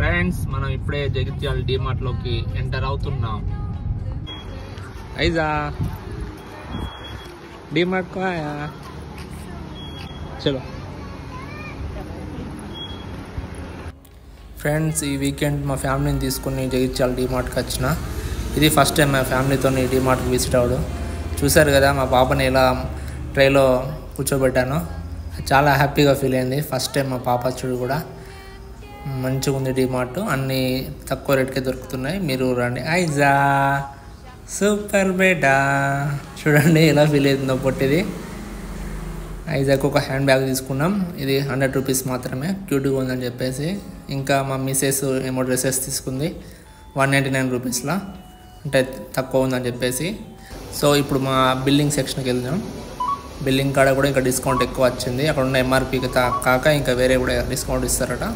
Friends మనం ఇప్పుడే జగిత్యాల డిమార్ట్ లోకి ఎంటర్ అవుతున్నాం. ఐజా డిమార్ట్ को आया चलो ఫ్రెండ్స్. ఈ వీకెండ్ మా ఫ్యామిలీని తీసుకుని జగిత్యాల డిమార్ట్కి వచ్చిన. ఇది ఫస్ట్ టైం మా ఫ్యామిలీతో డిమార్ట్కి విజిట్ అవ్వడం. చూశారు కదా మా పాపని ఎలా ట్రైలో కూర్చోబెట్టాను. చాలా హ్యాపీగా ఫీల్ అయింది. ఫస్ట్ టైం మా పాప చూడు కూడా. మంచిగా ఉంది డిమార్ట్, అన్నీ తక్కువ రేట్కే దొరుకుతున్నాయి. మీరు రండి. ఐజా సూపర్ బేటా, చూడండి ఎలా ఫీల్ అవుతుందో పొట్టిది. ఐజాకు ఒక హ్యాండ్ బ్యాగ్ తీసుకున్నాం. ఇది 100 రూపీస్ మాత్రమే, క్యూట్గా ఉందని చెప్పేసి. ఇంకా మా మిస్సెస్ ఏమో డ్రెస్సెస్ తీసుకుంది 199 రూపీస్లో, అంటే తక్కువ ఉందని చెప్పేసి. సో ఇప్పుడు మా బిల్లింగ్ సెక్షన్కి వెళ్దాం. బిల్లింగ్ కాడ కూడా ఇంకా డిస్కౌంట్ ఎక్కువ వచ్చింది. అక్కడ ఉన్న ఎంఆర్పీకి కాక ఇంకా వేరే కూడా డిస్కౌంట్ ఇస్తారట.